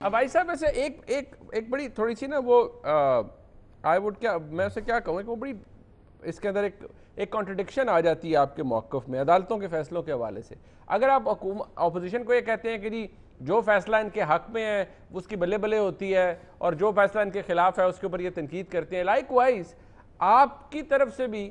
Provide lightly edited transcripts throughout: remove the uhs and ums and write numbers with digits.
अब भाई साहब ऐसे एक एक एक बड़ी थोड़ी सी ना वो आई वुड क्या मैं उसे क्या कहूँ कि वो बड़ी इसके अंदर एक कॉन्ट्रडिक्शन आ जाती है आपके मौक़िफ़ में अदालतों के फैसलों के हवाले से। अगर आप अपोजिशन को ये कहते हैं कि जी जो फैसला इनके हक़ में है उसकी बल्ले बल्ले होती है और जो फैसला इनके खिलाफ है उसके ऊपर ये तनकीद करते हैं, लाइक वाइज आपकी तरफ से भी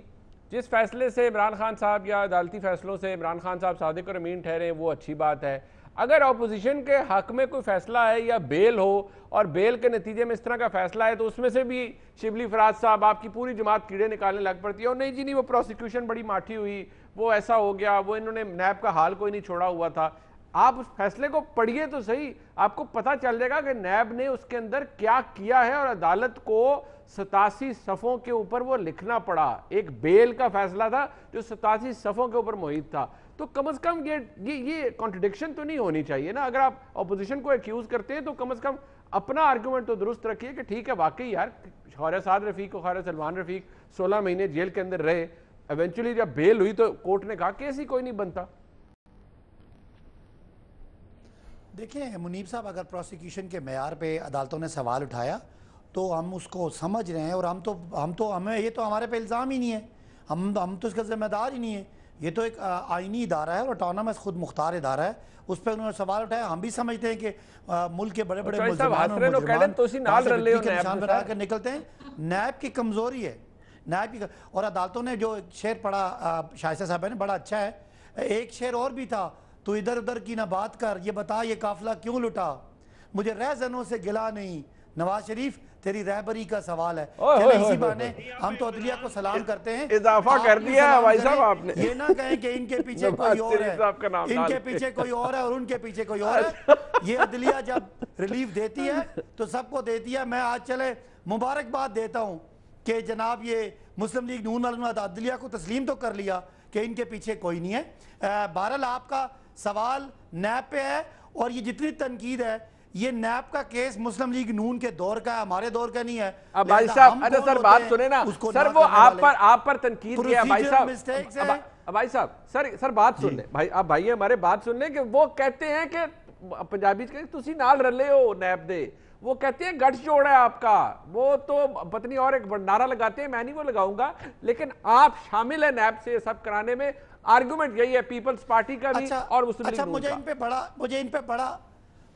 जिस फैसले से इमरान खान साहब या अदालती फैसलों से इमरान खान साहब सादिक और अमीन ठहरे वो अच्छी बात है। अगर अपोजिशन के हक में कोई फैसला है या बेल हो और बेल के नतीजे में इस तरह का फैसला है तो उसमें से भी शिबली फराज साहब आपकी पूरी जमात कीड़े निकालने लग पड़ती है और नहीं जी नहीं वो प्रोसिक्यूशन बड़ी माठी हुई, वो ऐसा हो गया, वो इन्होंने नैब का हाल कोई नहीं छोड़ा हुआ था। आप उस फैसले को पढ़िए तो सही, आपको पता चल जाएगा कि नैब ने उसके अंदर क्या किया है और अदालत को 87 सफ़ों के ऊपर वो लिखना पड़ा। एक बेल का फैसला था जो 87 सफ़ों के ऊपर मुहित था। तो कम से कम ये कॉन्ट्रडिक्शन तो नहीं होनी चाहिए ना। अगर आप अपोजिशन को एक्यूज करते हैं तो कम से कम अपना आर्गूमेंट तो दुरुस्त रखिए कि ठीक है वाकई यार ख्वाजा साद रफीक और ख्वाजा सलमान रफीक 16 महीने जेल के अंदर रहे, इवेंचुअली जब बेल हुई तो कोर्ट ने कहा केस ही कोई नहीं बनता। देखिए मुनीब साहब, अगर प्रोसिक्यूशन के मेयार पे अदालतों ने सवाल उठाया तो हम उसको समझ रहे हैं और हमें ये तो हमारे पे इल्ज़ाम ही नहीं है, हम तो इसका जिम्मेदार ही नहीं है। ये तो एक आइनी इदारा है और ऑटोनमस खुद मुख्तार इदारा है, उस पर उन्होंने सवाल उठाया। हम भी समझते हैं कि मुल्क के बड़े बड़े निशान बना कर निकलते हैं। नैब की कमज़ोरी है, नैब की। और अदालतों ने जो शेर पढ़ा शाइस्ता साहब ने बड़ा अच्छा है, एक शेर और भी था, तो इधर उधर की ना बात कर, ये बता ये काफिला क्यों लुटा, मुझे रहजनों से गिला नहीं, नवाज शरीफ तेरी रहबरी का सवाल है। इसी बहाने हम तो अदलिया को सलाम करते हैं। इजाफा कर दिया है भाई साहब आपने, ये ना कहें कि इनके पीछे कोई और है, इनके पीछे कोई और है और उनके पीछे कोई और है। ये अदलिया जब रिलीफ देती है तो सबको देती है। मैं आज चले मुबारकबाद देता हूँ कि जनाब ये मुस्लिम लीग नून वालों ने अदलिया को तस्लीम तो कर लिया कि इनके पीछे कोई नहीं है। बहरहाल आपका सवाल नैब पे है और ये जितनी तनकीद है ये नैब का केस मुस्लिम लीग नून के दौर का है, हमारे दौर का नहीं है। अब भाई साहब अरे सर बात सुने ना सर, वो आप पर तनकीद किया भाई साहब। भाई साहब सर बात सुन ले भाई, आप भाई हमारे बात सुन ले कि वो कहते हैं कि पंजाबी तुसी नाल रले हो नैब दे, वो कहते हैं गठ जोड़ है आपका, वो तो पत्नी और एक नारा लगाते हैं, मैं नहीं वो लगाऊंगा, लेकिन आप शामिल है नैब से सब कराने में। आर्गुमेंट यही है पीपल्स पार्टी का भी और मुस्लिम लीग। अच्छा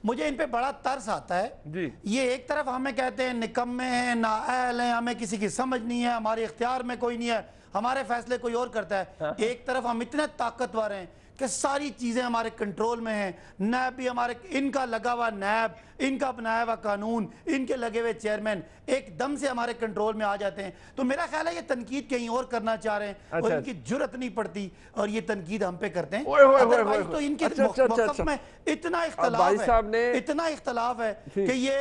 मुझे इन पे बड़ा तरस आता है जी। ये एक तरफ हमें कहते हैं निकम्मे हैं, नाअहल हैं, हमें किसी की समझ नहीं है, हमारे इख्तियार में कोई नहीं है, हमारे फैसले कोई और करता है। एक तरफ हम इतने ताकतवर हैं कि सारी चीजें हमारे कंट्रोल में हैं, नैब भी हमारे, इनका लगा हुआ नैब, इनका बनाया हुआ कानून, इनके लगे हुए चेयरमैन एकदम से हमारे कंट्रोल में आ जाते हैं। तो मेरा ख्याल है ये तनकीद कहीं और करना चाह रहे हैं और इनकी जुर्रत नहीं पड़ती और ये तनकीद हम पे करते हैं। तो इनके मौक़िफ़ में इतना इख्तलाफ है कि ये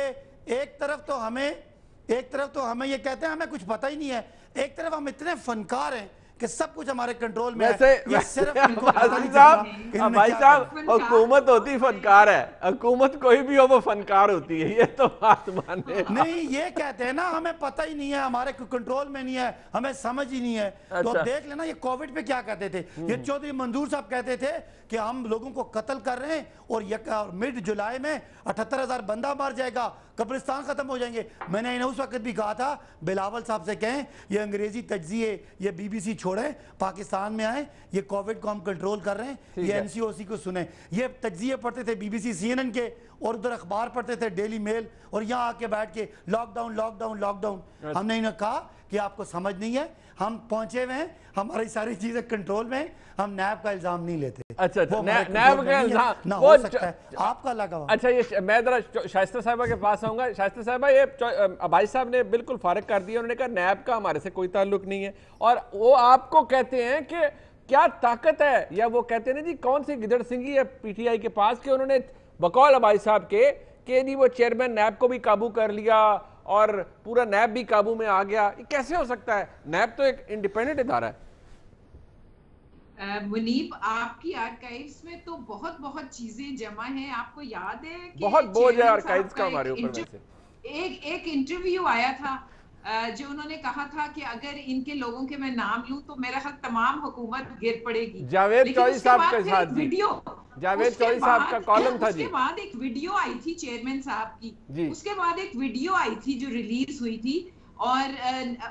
एक तरफ तो हमें ये कहते हैं हमें कुछ पता ही नहीं है, एक तरफ हम इतने फनकार हैं कि सब कुछ हमारे कंट्रोल में है। ये सिर्फ भाई साहब हुकूमत होती फनकार है, हुकूमत कोई भी हो वो फनकार होती है, ये तो बात माने नहीं। ये कहते हैं ना हमें पता ही नहीं है, हमारे कंट्रोल में नहीं है, हमें समझ ही नहीं है। तो देख लेना ये कोविड पे क्या कहते थे, ये चौधरी मंजूर साहब कहते थे कि हम लोगों को कत्ल कर रहे हैं और मिड जुलाई में 78,000 बंदा मर जाएगा, कब्रिस्तान खत्म हो जाएंगे। मैंने इन्हें उस वक्त भी कहा था बिलावल साहब से कहें ये अंग्रेजी तज्जिए ये BBC छोड़ें, पाकिस्तान में आए, ये कोविड को हम कंट्रोल कर रहे हैं, ये NCOC को सुने। ये तज्जिए पढ़ते थे BBC CNN के और उधर अखबार पढ़ते थे डेली मेल और यहाँ आके बैठ के लॉकडाउन लॉकडाउन लॉकडाउन। हमने इन्हें कहा कि आपको समझ नहीं है, हम पहुंचे हुए हैं, हमारी सारी चीजें कंट्रोल में, हम नैब का इल्जाम नहीं लेते। अच्छा नैब का इल्जाम ना हो सकता है आपका लगा। अच्छा ये मैं जरा शाइस्ता साहिबा के पास आऊंगा। शाइस्ता साहिबा ये भाई साहब ने बिल्कुल फारिग कर दिया, उन्होंने कहा नैब का हमारे से कोई ताल्लुक नहीं है और वो आपको कहते हैं कि क्या ताकत है, या वो कहते हैं जी कौन सी गिदड़ सिंगी है PTI के पास कि उन्होंने बकौल भाई साहब के जी वो चेयरमैन नैब को भी काबू कर लिया और पूरा नैब भी काबू में आ गया। ये कैसे हो सकता है? नैब तो एक इंडिपेंडेंट इदारा है। मुनीब आपकी आर्काइव्स में तो बहुत चीजें जमा हैं। आपको याद है कि बहुत बोझ है आर्काइव्स का हमारे ऊपर। एक इंटरव्यू आया था जो उन्होंने कहा था कि अगर इनके लोगों के मैं नाम लूं तो मेरा ख्याल तमाम हुकूमत गिर पड़ेगी। जावेद लेकिन चौधरी उसके साहब बाद के फिर साथ एक जी, वीडियो, जावेद उसके चौधरी साहब का बाद कॉलम था जी। उसके बाद एक वीडियो आई थी चेयरमैन साहब की जी। उसके बाद एक वीडियो आई थी जो रिलीज हुई थी और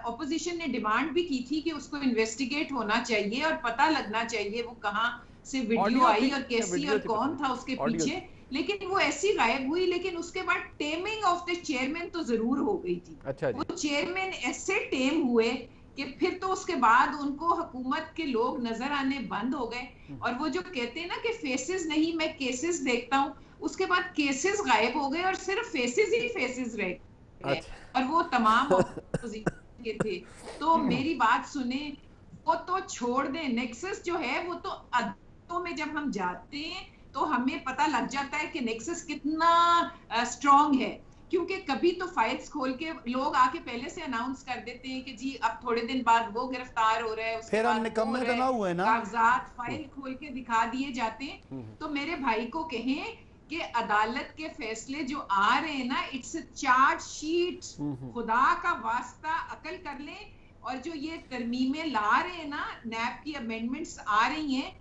ऑपोजिशन ने डिमांड भी की थी कि उसको इन्वेस्टिगेट होना चाहिए और पता लगना चाहिए वो कहाँ से वीडियो ऑडियो आई थी और या कैसी वीडियो और थी, कौन पता था नहीं। उसके ऑडियो पीछे, लेकिन वो ऐसी गायब हुई। लेकिन उसके बाद टेमिंग ऑफ द चेयरमैन तो जरूर हो गई थी। अच्छा जी। वो चेयरमैन ऐसे टेम हुए कि फिर तो उसके बाद उनको हुकूमत के लोग नजर आने बंद हो गए। और वो जो कहते हैं ना कि फेसेस नहीं मैं केसेस देखता हूँ, उसके बाद केसेस गायब हो गए और सिर्फ फेसेस ही फेसेस रह गए अच्छा। और वो तमाम ऑपोजिशन के थे। तो मेरी बात सुने, वो तो छोड़ दें, नेक्सस जो है वो तो अदालतों में जब हम जाते हैं तो हमें पता लग जाता है कि नेक्सस कितना स्ट्रांग है, क्योंकि कभी तो फाइल्स खोल के लोग आके पहले से अनाउंस कर देते हैं कि जी अब थोड़े दिन बाद वो गिरफ्तार हो रहा है, उसके फिर हम बाद निकम्मे तो ना हुए ना। कागजात फाइल खोल के दिखा दिए जाते हैं। तो मेरे भाई को कहें कि अदालत के फैसले जो आ रहे हैं ना, इट्स चार्ज शीट, खुदा का वास्ता अकल कर लें। और जो ये तरमीमें ला रहे हैं ना, नैब की अमेंडमेंट्स आ रही हैं,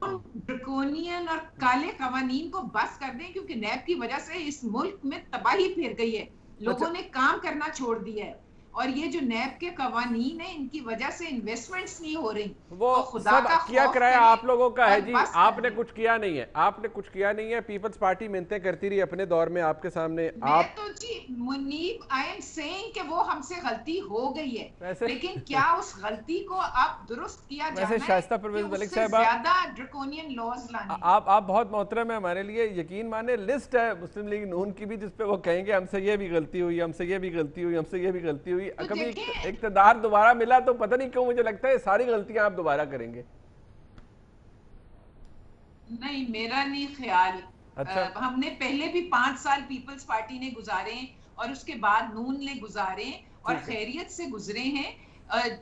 ड्रकोनियन और काले कवानीन को बस कर दें, क्योंकि नैब की वजह से इस मुल्क में तबाही फिर गई है, लोगों ने काम करना छोड़ दिया है। और ये जो नैब के कवानीन है, इनकी वजह से इन्वेस्टमेंट्स नहीं हो रही। वो तो खुदा सब का किया खौफ कराया करें आप लोगों का है और जी, बस कर आपने दें। कुछ किया नहीं है, आपने कुछ किया नहीं है। पीपल्स पार्टी मिन्नतें करती रही अपने दौर में आपके सामने। मैं आप तो जी मुनीब, आई एम सेइंग कि वो हमसे गलती हो गई है, वैसे लेकिन क्या उस गलती को अब दुरुस्त किया जाना वैसे है शाइस्ता कि परवेज मलिक उससे साहबा, ज्यादा ड्रकोनियन लॉज लाने हैं? आप बहुत मोहतरम है हमारे लिए, यकीन माने लिस्ट है मुस्लिम लीग नून की भी जिसपे वो कहेंगे हमसे ये भी गलती हुई, हमसे ये भी गलती हुई, हमसे ये भी गलती हुई। तो कभी देखिए, इक़्तिदार दोबारा मिला तो पता नहीं क्यों मुझे लगता है सारी गलतियां आप दोबारा करेंगे। नहीं, मेरा नहीं ख्याल। अच्छा। हमने पहले भी 5 साल पीपल्स पार्टी ने गुजारे और उसके बाद नून ने गुजारे और खैरियत से गुजरे हैं।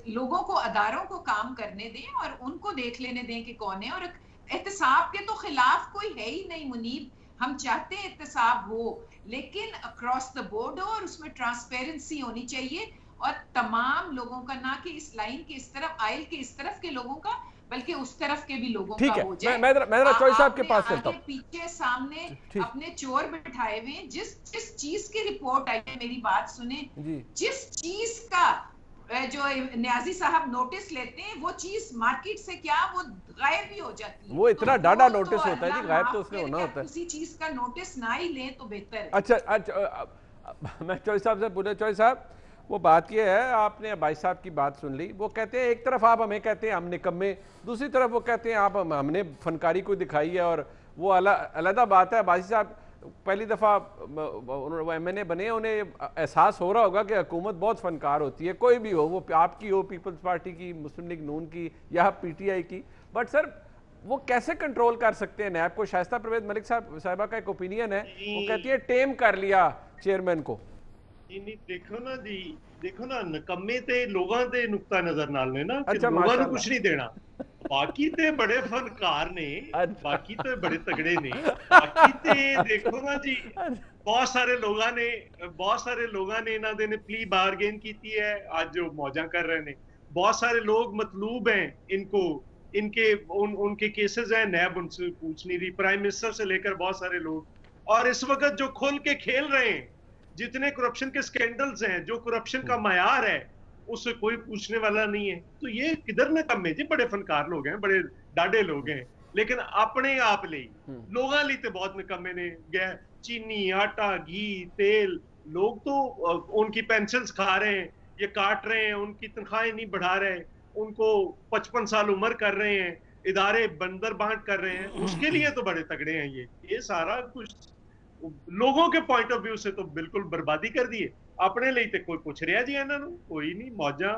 लोगों को, अदारों को काम करने दें और उनको देख लेने दें कि कौन है। और एहतसाब के तो खिलाफ कोई है ही नहीं मुनीब, हम चाहते हैं एहतसाब हो, लेकिन अक्रॉस द बोर्ड हो और उसमें ट्रांसपेरेंसी होनी चाहिए और तमाम लोगों का, ना कि इस लाइन के इस तरफ, आयल के इस तरफ के लोगों का, बल्कि उस तरफ के भी लोगों का हो जाए। मैं जरा चौधरी साहब के पास चलता हूँ। पीछे सामने ठीक। अपने चोर बिठाए हुए, जिस चीज की रिपोर्ट आई है, मेरी बात सुने जी। जिस चीज का जो न्याजी साहब नोटिस लेते हैं, वो चीज मार्केट से क्या वो गायब भी हो जाती है। वो इतना तो डाटा वो नोटिस तो होता है जी, अल्लाह गायब माफ तो उसमें करे होना कि होता है। किसी चीज का नोटिस ना ही लें तो बेहतर है। अच्छा, मैं चौधरी साहब से पूछे, चौधरी साहब वो बात ये है, आपने भाई साहब की बात सुन ली, वो कहते हैं एक तरफ आप हमें कहते हैं हम निकम्मे, दूसरी तरफ वो कहते हैं आप हमने फनकारी को दिखाई है। और वो अलग बात है। बाजी साहब पहली दफ़ा MNA बने, उन्हें एहसास हो रहा होगा कि हुकूमत बहुत फनकार होती है, कोई भी हो, वो आपकी हो, पीपल्स पार्टी की, मुस्लिम लीग नून की या PTI की। बट सर वो कैसे कंट्रोल कर सकते हैं नैब को? शाइस्ता परवेज मलिक साहबा का एक ओपिनियन है, वो कहती है टेम कर लिया चेयरमैन को। नहीं देखो ना जी, देखो ना, नकम्मे ते लोगों ते नुक्ता नजर नाल ने ना, अच्छा, लोगों को कुछ नहीं देना। बाकी ते बड़े फनकार ने, अच्छा। बाकी तो बड़े तगड़े ने, बाकी ते देखो ना जी, बहुत सारे लोगों ने इन्हों ने प्ली बारगेन की है, आज जो मौजा कर रहे हैं, बहुत सारे लोग मतलूब हैं इनको, उनके केसेस हैं, नैब उनसे पूछ नहीं रही, प्राइम मिनिस्टर से लेकर बहुत सारे लोग। और इस वक्त जो खुल के खेल रहे हैं, जितने करप्शन के स्कैंडल्स हैं, जो करप्शन का मयार है, उससे कोई पूछने वाला नहीं है। तो ये किधर न कम है जी, बड़े फनकार लोग हैं, बड़े डाडे लोग हैं, लेकिन अपने आप ले लोगों ली तो बहुत निकम्मे ने गए। चीनी, आटा, घी, तेल, लोग तो उनकी पेंशन्स खा रहे हैं, ये काट रहे हैं, उनकी तनख्वाहें नहीं बढ़ा रहे, उनको 55 साल उम्र कर रहे हैं, इदारे बंदर बांट कर रहे हैं, उसके लिए तो बड़े तगड़े हैं। ये सारा कुछ लोगों के पॉइंट ऑफ व्यू से तो बिल्कुल बर्बादी कर दी है। अपने लिए तो कोई पूछ रहा जी, इन्होंने कोई नहीं, मौजा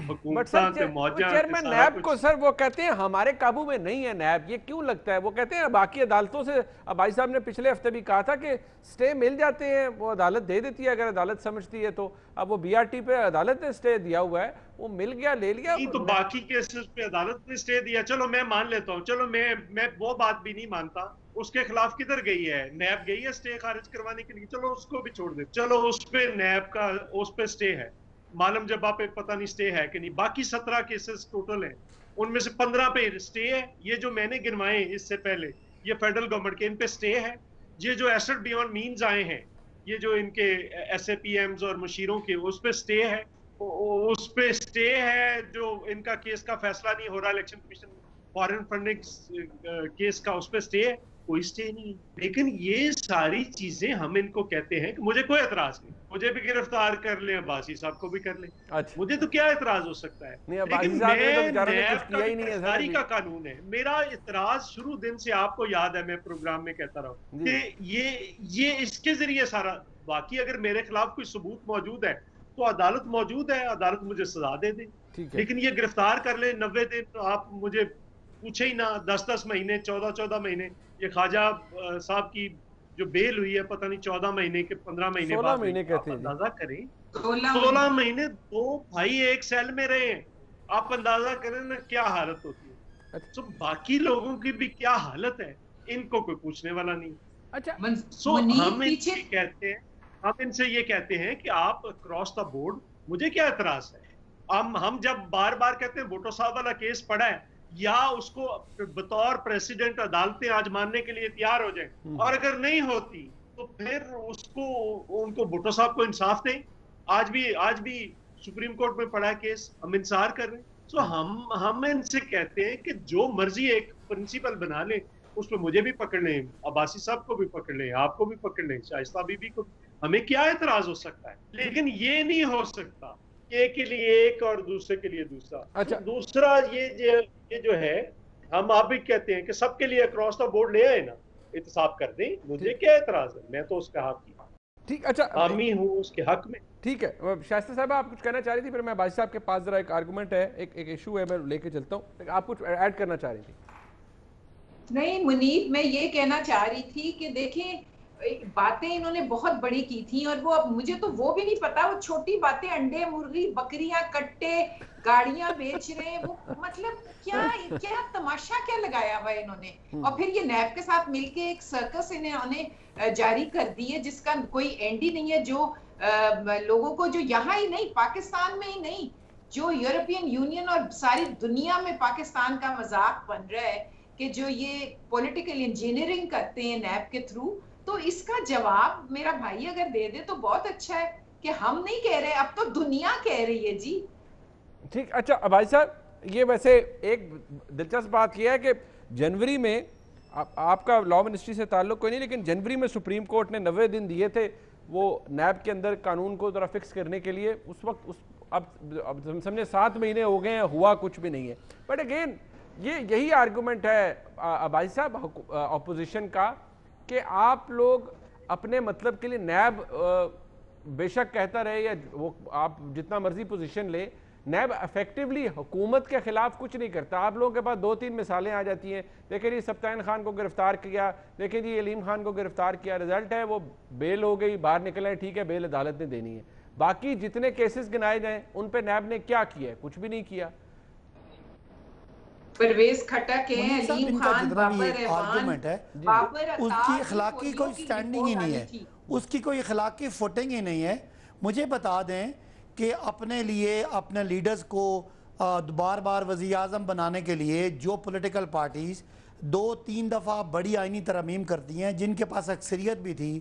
हुकूमतां ते मौजा। चेयरमैन नैब को सर वो कहते हैं हमारे काबू में नहीं है नैब, ये क्यों लगता है? वो कहते हैं बाकी अदालतों से, अब भाई साहब ने पिछले हफ्ते भी कहा था कि स्टे मिल जाते हैं, वो अदालत दे देती है अगर अदालत समझती है तो। अब वो BRT पे अदालत ने स्टे दिया हुआ है, वो मिल गया, ले लिया। तो बाकी केसेस पे अदालत ने स्टे दिया, चलो मैं मान लेता हूँ, चलो मैं वो बात भी नहीं मानता, उसके खिलाफ किधर गई है नैब? गई है स्टे खारिज करवाने के लिए, चलो उसको भी छोड़ दे, चलो उस पे नैब का उस पे स्टे है, मालूम जबा पे पता नहीं स्टे है कि नहीं, बाकी 17 केसेस टोटल हैं, उनमें से 15 पे स्टे है। ये जो मैंने गिनवाए इससे पहले, ये फेडरल गवर्नमेंट के इन पे स्टे है। ये जो एसेट बियॉन्ड मीन्स आए हैं, ये जो इनके SAPMs और मुशीरों के, उस पे स्टे है, उस पे स्टे है। जो इनका केस का फैसला नहीं हो रहा election commission foreign funding case का, उस पे स्टे है, कोई स्टे नहीं। लेकिन ये सारी चीजें हम इनको कहते हैं कि मुझे कोई एतराज नहीं, मुझे भी गिरफ्तार कर ले, अब्बासी साहब को भी कर ले, अच्छा। मुझे तो क्या एतराज हो सकता है। लेकिन गिरफ्तारी का कानून है। मेरा इतराज शुरू दिन से, आपको याद है मैं प्रोग्राम में कहता रहा हूं कि ये इसके जरिए सारा, बाकी अगर मेरे खिलाफ कोई सबूत मौजूद है तो अदालत मौजूद है, अदालत मुझे सजा दे दे। लेकिन ये गिरफ्तार कर ले 90 दिन, तो आप मुझे पूछे ही ना, 10-10 महीने, 14-14 महीने। ये ख्वाजा साहब की जो बेल हुई है, पता नहीं 14 महीने के 15 महीने बाद, 16 महीने कहते हैं, अंदाजा करें 16 महीने दो भाई एक सेल में रहे हैं, आप अंदाजा करें ना क्या हालत होती है। तो बाकी लोगों की भी क्या हालत है, इनको कोई पूछने वाला नहीं। अच्छा, हम इनसे कहते हैं, हम इनसे ये कहते हैं कि आप क्रॉस द बोर्ड, मुझे क्या एतराज है। हम जब बार बार कहते हैं भुट्टो साहब वाला केस पड़ा है, या उसको बतौर प्रेसिडेंट अदालतें आज मानने के लिए तैयार हो जाए, और अगर नहीं होती तो फिर उनको भुट्टो साहब को इंसाफ दें। आज भी सुप्रीम कोर्ट में पड़ा है केस, हम इंतजार कर रहे हैं। तो हम इनसे कहते हैं कि जो मर्जी एक प्रिंसिपल बना ले, उस पर मुझे भी पकड़ लें, अब्बासी साहब को भी पकड़ लें, आपको भी पकड़ लें, शाइस्ता बीबी को, हमें क्या एतराज हो सकता है। लेकिन ये नहीं हो सकता एक के लिए एक और दूसरे के लिए दूसरा। अच्छा, तो दूसरा ये जो है, हम आप भी कहते हैं कि सबके लिए अक्रॉस द बोर्ड ले आए ना, एहतसाब कर दें, मुझे क्या एतराज है, मैं तो उसका हक ही, ठीक, अच्छा, हामी हूँ उसके हक में। ठीक है, शाइस्ता साहब आप कुछ कहना चाह रही थी, फिर मैं बाजी साहब के पास जरा एक आर्गुमेंट है, एक इशू है, मैं लेके चलता हूँ, आप कुछ ऐड करना चाह रही थी। नहीं मुनीब, मैं ये कहना चाह रही थी कि देखें, बातें इन्होंने बहुत बड़ी की थी, और वो अब मुझे तो वो भी नहीं पता, वो छोटी बातें, अंडे, मुर्गी, बकरियां, कट्टे, गाड़ियां बेच रहे हैं, वो मतलब क्या तमाशा क्या लगाया हुआ है इन्होंने। और फिर ये नैब के साथ मिलके एक सर्कस इन्होंने जारी कर दी है, जिसका कोई एंड ही नहीं है। जो लोगों को, जो यहाँ ही नहीं, पाकिस्तान में ही नहीं, जो यूरोपियन यूनियन और सारी दुनिया में पाकिस्तान का मजाक बन रहा है कि जो ये पॉलिटिकल इंजीनियरिंग करते हैं नैब के थ्रू, तो इसका जवाब मेरा भाई अगर दे दे तो बहुत अच्छा है कि हम नहीं कह रहे, अब तो दुनिया कह रही है जी। ठीक, अच्छा भाई साहब, ये वैसे एक दिलचस्प बात यह है कि जनवरी में आपका लॉ मिनिस्ट्री से ताल्लुक कोई नहीं, लेकिन जनवरी में सुप्रीम कोर्ट ने 90 दिन दिए थे वो नैब के अंदर कानून को जरा फिक्स करने के लिए। उस वक्त अब हम समझे 7 महीने हो गए हैं, हुआ कुछ भी नहीं है। बट अगेन यही आर्गूमेंट है भाई साहब ऑपोजिशन का कि आप लोग अपने मतलब के लिए, नैब बेशक कहता रहे या वो आप जितना मर्जी पोजीशन ले, नैब इफेक्टिवली हुकूमत के खिलाफ कुछ नहीं करता। आप लोगों के पास 2-3 मिसालें आ जाती हैं, देखिए जी सब्ताइन खान को गिरफ्तार किया, देखिए जी अलीम खान को गिरफ्तार किया, रिजल्ट है वो बेल हो गई, बाहर निकल आए, ठीक है, बेल अदालत ने देनी है। बाकी जितने केसेस गिनाए जाएं उन पे नैब ने क्या किया है? कुछ भी नहीं किया। परवेज खटक है, अलीम खान, आर्गुमेंट है, उसकी अखलाकी कोई स्टैंडिंग ही नहीं है, उसकी कोई अखलाकी फुटिंग ही नहीं है। मुझे बता दें कि अपने लिए, अपने लीडर्स को बार बार वज़ीर आज़म बनाने के लिए जो पॉलिटिकल पार्टीज़ 2-3 दफ़ा बड़ी आइनी तरमीम करती हैं, जिनके पास अक्सरियत भी थी,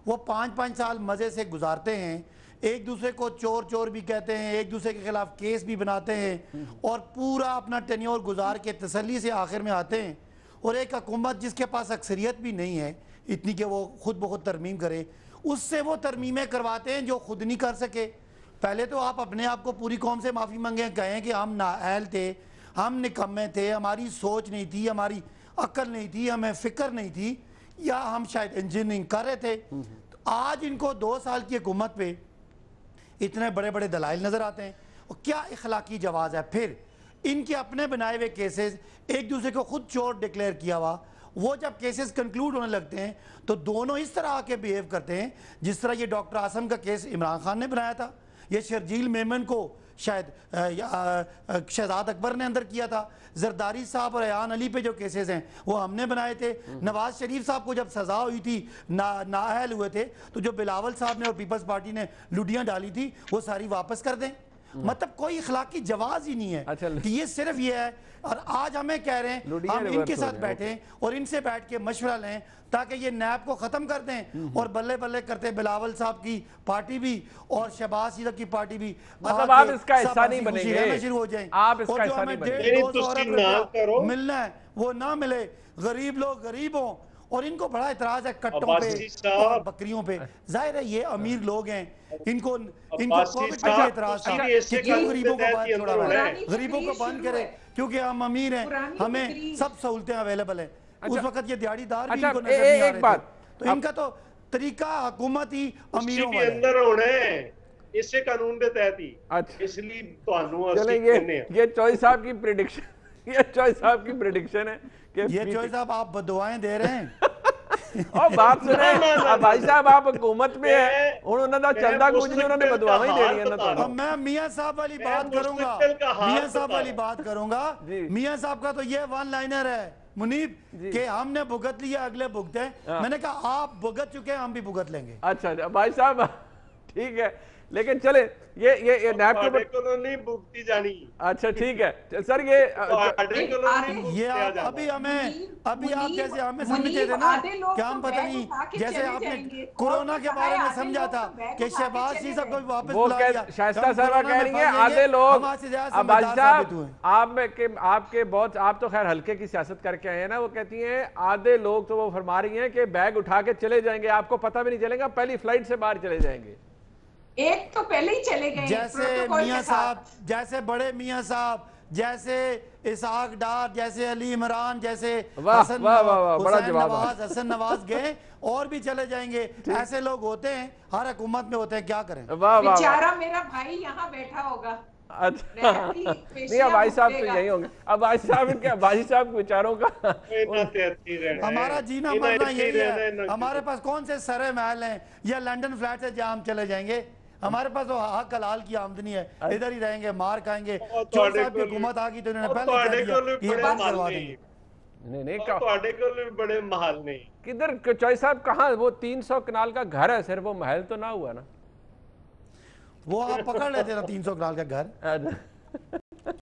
वो 5-5 साल मज़े से गुजारते हैं, एक दूसरे को चोर चोर भी कहते हैं, एक दूसरे के खिलाफ केस भी बनाते हैं, और पूरा अपना टेन्योर गुजार के तसल्ली से आखिर में आते हैं। और एक हुकूमत जिसके पास अक्सरियत भी नहीं है इतनी कि वो खुद ब खुद तरमीम करे, उससे वो तरमीमें करवाते हैं जो खुद नहीं कर सके। पहले तो आप अपने आप को पूरी कौम से माफ़ी मांगे, कहें कि हम नाअहल थे, हम निकम्मे थे, हमारी सोच नहीं थी, हमारी अक्ल नहीं थी, हमें फ़िक्र नहीं थी, या हम शायद इंजीनियरिंग कर रहे थे। तो आज इनको 2 साल की हुकूमत पे इतने बड़े बड़े दलाइल नज़र आते हैं, और क्या अखलाकी जवाज़ है। फिर इनके अपने बनाए हुए केसेस, एक दूसरे को खुद चोर डिक्लेयर किया हुआ, वो जब केसेस कंक्लूड होने लगते हैं तो दोनों इस तरह आके बिहेव करते हैं जिस तरह ये डॉक्टर आसम का केस इमरान खान ने बनाया था, ये शर्जील मेमन को शायद शहजाद अकबर ने अंदर किया था, जरदारी साहब और अयान अली पे जो केसेस हैं वो हमने बनाए थे। नवाज शरीफ साहब को जब सजा हुई थी, नाअहल हुए थे, तो जो बिलावल साहब ने और पीपल्स पार्टी ने लुटियां डाली थी वो सारी वापस कर दें। मतलब कोई इखलाकी जवाज ही नहीं है। अच्छा, कि ये सिर्फ ये है। और आज हमें कह रहे हैं हम इनके साथ बैठे और इनसे बैठ के मशवरा लें ताकि ये नैब को खत्म कर दें और बल्ले बल्ले करते बिलावल साहब की पार्टी भी और शहबाज शरीफ की पार्टी भी, मतलब आप इसका हिस्सा नहीं बनेंगे, शुरू हो जाए। आप इसका हिस्सा नहीं बनेंगे। मिलना है वो ना मिले, गरीब लोग गरीब हों। और इनको बड़ा इतराज है कट्टों पे और बकरियों पे। जाहिर है ये अमीर लोग हैं, इनको कोविड पे इतराज था कि क्यों गरीबों को बंद छोड़ा हुआ है, गरीबों को बंद करे क्योंकि हम अमीर हैं, हमें सब सहूलतें अवेलेबल है। उस वक्त ये दिहाड़ीदार भी इनको नजर नहीं आ रहे थे। तो इनका तो तरीका हुकूमत ही अमीरों वाला अंदर होना है, इससे कानून के तहत ही। इसलिए ये चॉइस साहब की प्रेडिक्शन, ये चॉइस साहब की प्रेडिक्शन है कि ये चॉइस साहब आप बदुआएं दे रहे हैं। और बात सुने भाई साहब, आप हुकूमत में है, उन्होंने तो चलता कुछ नहीं, उन्होंने बदुआएं ही देनी है ना। तो मैं मियां साहब वाली बात करूंगा, मियां साहब वाली बात करूंगा। मियां साहब का तो ये वन लाइनर है मुनीब कि हमने भुगत लिया, अगले भुगते हैं। मैंने कहा आप भुगत चुके हैं, हम भी भुगत लेंगे। अच्छा भाई साहब ठीक है, लेकिन चले ये नैब को नहीं भुगती जानी। अच्छा ठीक है सर, ये अभी आप जैसे हमें समझे थे ना कि हम पता नहीं, जैसे आपने कोरोना के बारे में समझा था कि शहबाज शरीफ साहब को वापस बुला लिया, शाइस्ता साहब कह रही हैं आधे लोग। आपके बहुत, आप तो खैर हल्के की सियासत करके आए हैं ना, वो कहती हैं आधे लोग तो वो फरमा रही हैं कि बैग उठा के चले जाएंगे, आपको पता भी नहीं चलेगा, पहली फ्लाइट से बाहर चले जाएंगे। एक तो पहले ही चले गए, जैसे मियां साहब, जैसे बड़े मियां साहब, जैसे इसाक डार, जैसे अली इमरान, जैसे हसन नवाज, हसन नवाज गए और भी चले जाएंगे। ऐसे लोग होते हैं, हर हुकूमत में होते हैं, क्या करें। बेचारा मेरा भाई यहाँ बैठा होगा। अच्छा नहीं, अब भाई साहब तो यही होंगे। अब भाई साहब क्या, भाई साहब विचारों का हमारा जीना मरना यही है। हमारे पास कौन से सरे महल हैं या लंदन फ्लैट है जहाँ हम चले जाएंगे। हमारे पास तो हक हलाल की आमदनी है, इधर ही रहेंगे, मार खाएंगे। चौधरी साहब की हुकूमत आ गई तो इन्होंने पहले कह दिया ये बंद करवा देंगे। नहीं बड़े महल नहीं, किधर चौधरी साहब कहाँ, वो 300 कनाल का घर है सिर्फ, वो महल तो ना हुआ ना। वो आप पकड़ लेते ना 300 कनाल का घर।